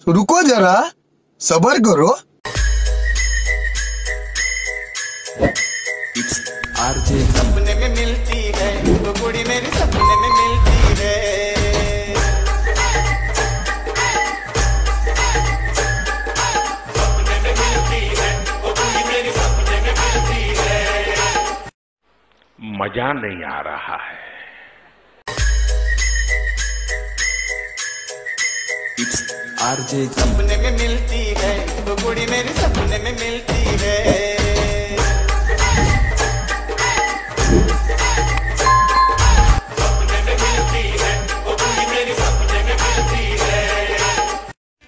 रुको जरा, सबर करो। सपने में मिलती है वो कुड़ी मेरी, सपने में मिलती है। सपने में मिलती है वो कुड़ी मेरी, सपने में मिलती है। मजा नहीं आ रहा है। सपने में मिलती है वो कुड़ी मेरी, सपने में मिलती है।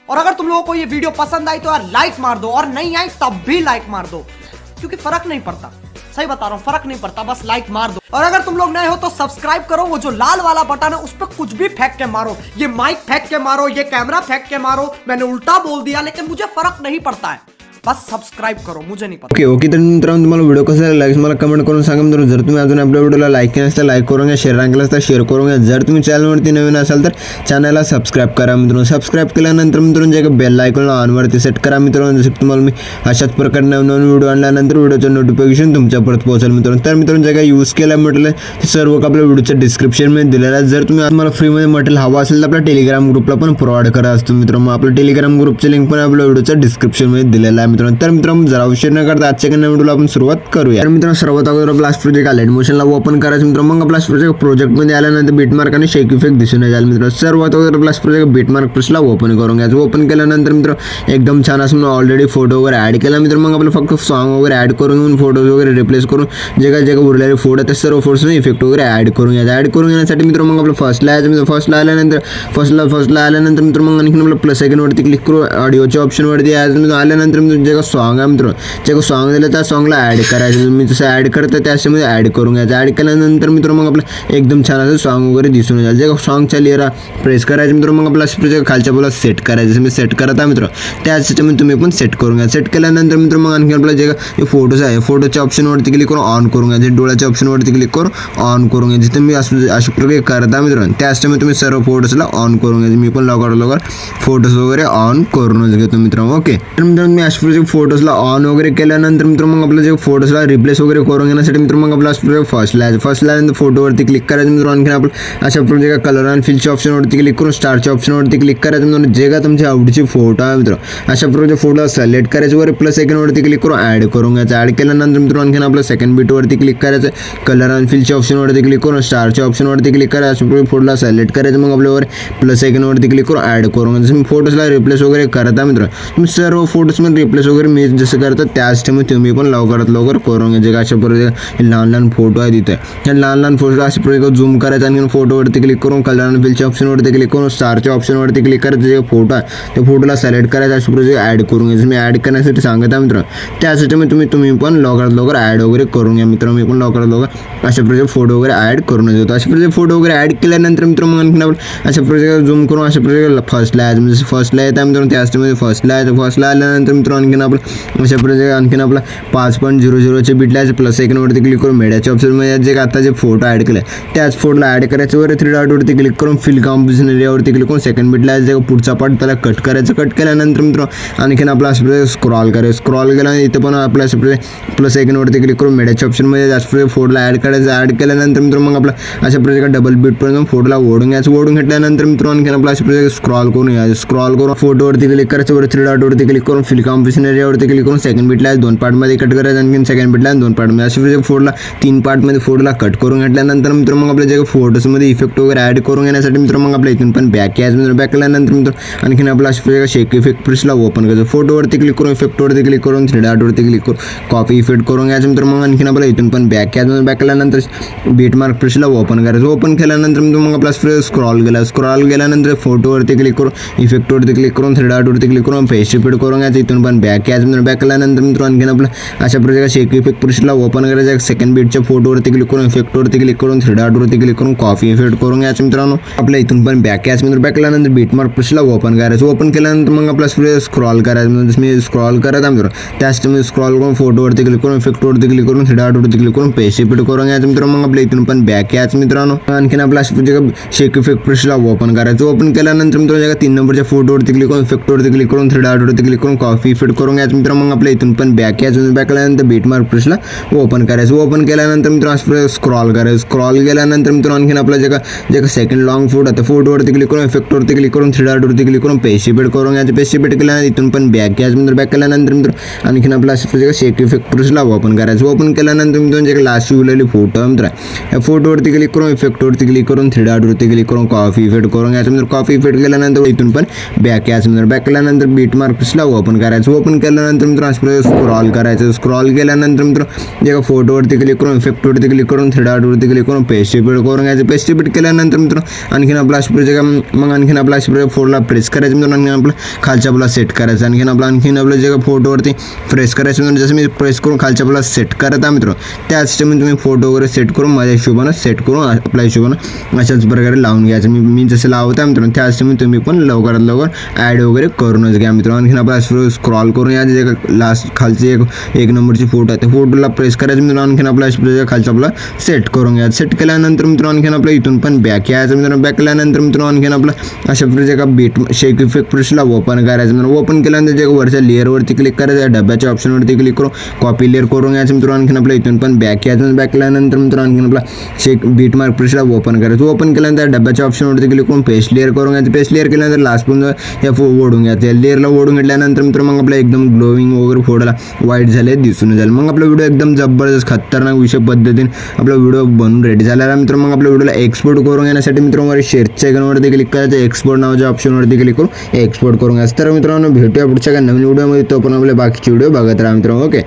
और अगर तुम लोगों को ये वीडियो पसंद आई तो यार लाइक मार दो, और नहीं आई तब भी लाइक मार दो, क्योंकि फर्क नहीं पड़ता। सही बता रहा हूँ, फर्क नहीं पड़ता, बस लाइक मार दो। और अगर तुम लोग नए हो तो सब्सक्राइब करो, वो जो लाल वाला बटन है उस पर कुछ भी फेंक के मारो, ये माइक फेंक के मारो, ये कैमरा फेंक के मारो, मैंने उल्टा बोल दिया लेकिन मुझे फर्क नहीं पड़ता है, बस सब्सक्राइब करो, मुझे नहीं पता। ओके तर मित्रांनो तुम्हाला व्हिडिओ कसा लागला मला कमेंट करून सांगा मित्रांनो। जर तुम्ही अजून आपल्या व्हिडिओला लाईक केलं नसेल लाईक करून घ्या, शेअर केलं असता शेअर करून घ्या। जर तुम्ही चॅनलवरती नवीन असाल तर चॅनलला सबस्क्राइब करा मित्रांनो। सबस्क्राइब केल्यानंतर मित्रांनो जे बेल आयकॉन ऑन वरती सेट करा मित्रांनो, जसं तुम्हाला मी अशाच प्रकारे नवीन व्हिडिओ आणल्यानंतर व्हिडिओचं नोटिफिकेशन तुमच्यापर्यंत पोहोचेल मित्रांनो। तर मित्रांनो जे काही यूज केला म्हटलं ते सर्व आपल्या व्हिडिओच्या डिस्क्रिप्शनमध्ये दिलेलं आहे। जर तुम्हाला फ्रीमध्ये मटेरियल हवं असेल तर आपल्या टेलिग्राम ग्रुपला पण प्रोव्हाइड करा असतो मित्रांनो। आपल्या टेलिग्राम ग्रुपचे लिंक पण आपल्या व्हिडिओच्या डिस्क्रिप्शनमध्ये दिलेलं आहे मित्रांनो। तर मित्रांनो जरा उशीर न करता आजच्या व्हिडिओला आपण सुरुवात करूया। तर मित्रांनो सर्वात अगोदर ब्लास्ट प्रोजेक्ट आला एडमिशनला ओपन करायचं मित्रांनो। मग ब्लास्ट प्रोजेक्ट मध्ये आल्यानंतर बीटमार्क आणि शेक इफेक्ट दिसून येईल मित्रांनो। सर्वात अगोदर ब्लास्ट प्रोजेक्ट बीटमार्क प्लसला ओपन करून घ्यायचं। ओपन केल्यानंतर मित्रांनो एकदम छान असं मी ऑलरेडी फोटो वगैरे ऍड केला मित्रांनो। मग आपलं फक्त सॉन्ग वगैरे ऍड करून घेऊन फोटोज वगैरे रिप्लेस करून जे काही उरलेले फोटो ते सर्व फोटोज इफेक्ट वगैरे ऍड करून घ्यायचं। ऍड करून घेण्यासाठी मित्रांनो मग आपलं फर्स्टला यायचं। फर्स्टला आल्यानंतर आल्यानंतर मित्रांनो मग आणखी आपलं प्लस आयकॉन वरती क्लिक करू, ऑडिओच्या ऑप्शन वरती यायचं। आल्यानंतर मित्रांनो जे काही सॉन्ग आहे मित्रांनो जे काही सॉन्ग दिलं त्या सॉन्गला ऍड करायचं। मी जसं ऍड करतो त्याच्यामध्ये ऍड करून घ्यायचं। ऍड केल्यानंतर मित्रांनो मग आपलं एकदम छान असं सॉन्ग वगैरे दिसून येईल। जे सॉन्गच्या लेअर प्रेस करायचं मित्रांनो। मग आपला प्रोजेक्ट खालच्या बाजूला सेट करायचं। मी सेट करत आहे मित्रांनो, त्याच्यामध्ये तुम्ही पण सेट करून घ्या। सेट केल्यानंतर मित्रांनो मग आणखी आपलं जे काही फोटोज आहे फोटोच्या ऑप्शनवरती क्लिक करून ऑन करून घ्यायचे। डोळ्याच्या ऑप्शनवरती क्लिक करून ऑन करून घ्यायचे। जिथे मी अशा प्रकारे करता मित्रांनो त्याच्यामध्ये तुम्ही सर्व फोटोजला ऑन करून घ्यायचे। मी पण लवकर फोटोज वगैरे ऑन करूनच घेतो मित्रांनो। ओके तर मित्रांनो मी अशा प्रकारे फोटोजला ऑन वगैरे केल्यानंतर मित्रांनो मग आपलं जे फोटोजला रिप्लेस वगैरे करून घेण्यासाठी मित्रांनो मग आपला फर्स्टला फोटोवरती क्लिक करायचं मित्रांनो। आणखी आपलं अशा प्रकारे कलर अँड फिलच्या ऑप्शनवरती क्लिक करून स्टारच्या ऑप्शनवरती क्लिक करायचं मित्रांनो। जे का तुमच्या आवडीची फोटो आहे मित्रांनो अशा प्रकारे फोटो सिलेक्ट करायचे वर प्लस आयकॉनवरती क्लिक करून ऍड करून घ्यायचं। ऍड केल्यानंतर मित्रांनो आणखी आपलं सेकंड बीटवरती क्लिक करायचं, कलर अँड फिलच्या ऑप्शनवरती क्लिक करून स्टारच्या ऑप्शनवरती क्लिक करायचं। अशा प्रकारे फोटोला सिलेक्ट करायचं, मग आपल्यावर प्लस आयकॉनवरती क्लिक करून ऍड करून घ्यायचं। मी फोटोजला रिप्लेस वगैरे करता मित्रांनो, तुम्ही सर्व फोटोजमध्ये रिप्लेस वगैरे मी जसं करता त्याच तुम्ही पण लवकर करून घ्यायचे। अशा प्रकारे लहान फोटो आहे तिथे या लहान फोटो अशा प्रकारे झूम करायचं आणि फोटोवरती क्लिक करून कलर अँड फिलच्या ऑप्शनवरती क्लिक करून स्टारच्या ऑप्शनवरती क्लिक करायचं। जे फोटो आहे त्या फोटोला सिलेक्ट करायचं, अशा प्रकारे ऍड करून घ्यायचं। मी ऍड करण्यासाठी सांगत आहे मित्रांनो, त्यासाठी तुम्ही पण लवकर ऍड वगैरे करून घ्या मित्रांनो। मी पण लवकर अशा प्रकारे फोटो वगैरे ऍड करून घेतो। अशा प्रकारे फोटो वगैरे ऍड केल्यानंतर मित्रांनो आणखी आपण अशा प्रकारे झूम करून अशा प्रकारे फर्स्टला यायचं। म्हणजे फर्स्टला येतं मित्रांनो त्याच्यामध्ये फर्स्टला आल्यानंतर मित्रांनो आणखीन आपलं अशा प्रकारे आणखीन आपला 5.00चे बीटला यायचं। प्लस आयकॉनवरती क्लिक करून मीडियाच्या ऑप्शनमध्ये जे आता जे फोटो ऍड केले त्याच फोटोला ऍड करायचं। वर 3 डॉटवरती क्लिक करून फिल कॉम्पोजिशन एरियावरती क्लिक करून सेकंड बीटला जे पुढचा पार्ट त्याला कट करायचं। कट केल्यानंतर मित्रांनो आणखीन आपला अशा प्रकारे स्क्रॉल करायचं। स्क्रॉल केल्यानंतर इथं पण आपल्या अशा प्रकारे प्लस आयकॉनवरती क्लिक करून मीडियाच्या ऑप्शनमध्ये जास्त प्रकारे फोटोला ऍड करायचं। ऍड केल्यानंतर मित्रांनो मग आपला अशा प्रकारे डबल बीट पर्यंत फोटोला ओढून घ्यायचं। ओढून घेतल्यानंतर मित्रांनो आणखीन आपला अशा प्रकारे स्क्रॉल करून यायचं। स्क्रॉल करून फोटोवरती क्लिक करायचं। वर 3 डॉटवरती क्लिक करून फिल कॉम्पोजिशन एरियावरती क्लिक करून सेकंड बीटला 2 पार्टमध्ये कट करायचं। आणखीन सेकंड बीटला 2 पार्टमध्ये अशा प्रकारे फोटोला 3 पार्टमध्ये फोटोला कट करून घेतल्यानंतर मित्रांनो मग आपल्या जे फोटोजमध्ये इफेक्ट वगैरे ऍड करून घेण्यासाठी मित्रांनो मग आपल्या इथून पण बॅक यायचं। मित्रांनो बॅक केल्यानंतर मित्रांनो आणखीन आपला अशा प्रकारे शेक इफेक्ट प्लसला ओपन करायचं। फोटोवरती क्लिक करून इफेक्टवरती क्लिक करून 3 डॉटवरती क्लिक करून कॉपी इफेक्ट करून घ्यायचं। मित्रांनो मग आणखीन आपल्या इथून पण बॅक यायचं। बॅक केल्यानंतर बीटमार्क प्लसला ओपन करायचं। ओपन केल्यानंतर मग आपला स्क्रॉल गेल्यानंतर फोटोवरती क्लिक करून इफेक्टवरती क्लिक करून 3 डॉटवरती क्लिक करून फेस रिपीट करून घ्यायचं। इथून पण बॅक यायचं मित्रांनो. बॅक आल्यानंतर मित्रांनो आणखीन आपलं अशा प्रकारे शेक इफेक्ट प्रेसला ओपन करायचं. सेकंड बीटच्या फोटोवरती क्लिक करून इफेक्टवरती क्लिक करून 3 डॉटवरती क्लिक करून कॉपी इफेक्ट करून घ्यायचं मित्रांनो. आपल्या इथून पण बॅक यायचं मित्रांनो. बॅक आल्यानंतर बीटमार्क प्रेसला ओपन करायचं. ओपन केल्यानंतर मग आपला स्क्रॉल करायचं. म्हणजे मी स्क्रॉल करत आहे मित्रांनो. त्याच मी स्क्रॉल करून फोटोवरती क्लिक करून इफेक्टवरती क्लिक करून 3 डॉटवरती क्लिक करून पेस्ट इफेक्ट करून घ्यायचं मित्रांनो. मग आपल्या इथून पण बॅक यायचं मित्रांनो. आणखीन आपला शेक इफेक्ट प्रेसला ओपन करायचं. ओपन केल्यानंतर मित्रांनो 3 नंबरच्या फोटोवरती क्लिक करून इफेक्टवरती क्लिक करून 3 डॉटवरती क्लिक करून कॉपी इफेक्ट करून घ्यायचं मित्रांनो. मग आपल्या इथून पण बॅक यायचं. बॅक आल्यानंतर बीटमार्क प्रेसला ओपन करायचं. ओपन केल्यानंतर मित्रांनो स्क्रॉल करायचं. स्क्रॉल केल्यानंतर मित्रांनो आणखीन आपला जे सेकंड लॉंग फोटो आहे फोटोवरती क्लिक करून इफेक्टवरती क्लिक करून 3 डॉटवरती क्लिक करून पेस्ट इफेक्ट करून घ्यायचं. पेस्ट इफेक्ट केल्यानंतर इथून पण बॅक यायचं मित्रांनो. बॅक केल्यानंतर मित्रांनो आणखीन आपला शेक इफेक्ट प्रेसला ओपन करायचं. ओपन केल्यानंतर मित्रांनो लास्ट उरलेली फोटो आहे मित्र या फोटोवरती क्लिक करून इफेक्टवरती क्लिक करून 3 डॉटवरती क्लिक करून कॉपी इफेक्ट करून घ्यायचं मित्रांनो. कॉपी इफेक्ट केल्यानंतर इथून पण बॅक यायचं मित्रांनो. बॅक केल्यानंतर बीटमार्क प्रेसला ओपन करायचं. ओपन केल्यानंतर मित्रांनो स्क्रॉल करायचं. स्क्रॉल केल्यानंतर मित्रांनो फोटोवरती क्लिक करून इफेक्टवरती क्लिक करून 3 डॉटवरती क्लिक करून पेस्ट इफेक्ट करून घ्यायचं. पेस्ट इफेक्ट केल्यानंतर मित्रांनो आणखीन आपला मग आणखीन आपला फोटोला प्रेस करायचं मित्रांनो. आणखीन आपलं खालच्या आपला सेट करायचं. आणखीन आपलं जे फोटोवरती प्रेस करायचं मित्रांनो. जसं मी प्रेस करून खालच्या आपला सेट करत आहे मित्रांनो. त्याच टाइम तुम्ही फोटो वगैरे सेट करून माझ्या हिशोबानं सेट करून आपल्या हिशोबानं अशाच प्रकारे लावून घ्यायचं. मी जसं लावत आहे मित्रांनो त्याच टाइम तुम्ही पण लवकरात लवकर ॲड वगैरे करूनच घ्या मित्रांनो. आणखीन आपला स्क्रॉल करून या जे लास्ट खालची एक नंबरची फोटो आहे त्या फोटोला प्रेस करायचं मित्रांनो. आणखीन आपला खालचा आपला सेट करून घ्यायचं. सेट केल्यानंतर मित्रांनो आणखीन आपल्या इथून पण बॅक यायचं मित्रांनो. बॅक केल्यानंतर मित्रांनो आणखीन आपलं अशा प्रकारे बीट शेक इफेक्ट प्रेसला ओपन करायचं मित्रांनो. ओपन केल्यानंतर जे वरच्या लेअरवरती क्लिक करायचं. डब्याच्या ऑप्शनवरती क्लिक करून कॉपी लेअर करून घ्यायचं मित्रांनो. आणखीन आपल्या इथून पण बॅक यायचं. बॅक केल्यानंतर मित्रांनो आणखीन आपला शेक बीटमार्क प्रेसला ओपन करायचं. ओपन केल्यानंतर डब्याच्या ऑप्शनवरती क्लिक करून पेस्ट लेअर करून घ्यायचं. पेस्ट लेअर केल्यानंतर लास्ट पण या ओढून घ्यायचं. या लेअरला ओढून घेतल्यानंतर मित्रांनो मग आपल्या एकदम ग्लोविंग वगैरे फोटोला व्हाईट झाले दिसून जाईल. मग आपला व्हिडिओ एकदम जबरदस्त खतरनाक विषय पद्धतीने आपला व्हिडिओ बनून रेडी झालेला मित्रांनो. मग आपल्या व्हिडिओला एक्सपोर्ट करून घेण्यासाठी मित्रांनो शेअरच्या आयकॉनवरती क्लिक करायचं. एक्सपोर्ट नावाच्या ऑप्शनवरती क्लिक करून एक्सपोर्ट करून घ्यायचं. तर मित्रांनो भेटूया पुढच्या काही नवीन व्हिडिओमध्ये. तो पण आपले बाकीचे व्हिडिओ बघत राहा मित्रांनो. ओके.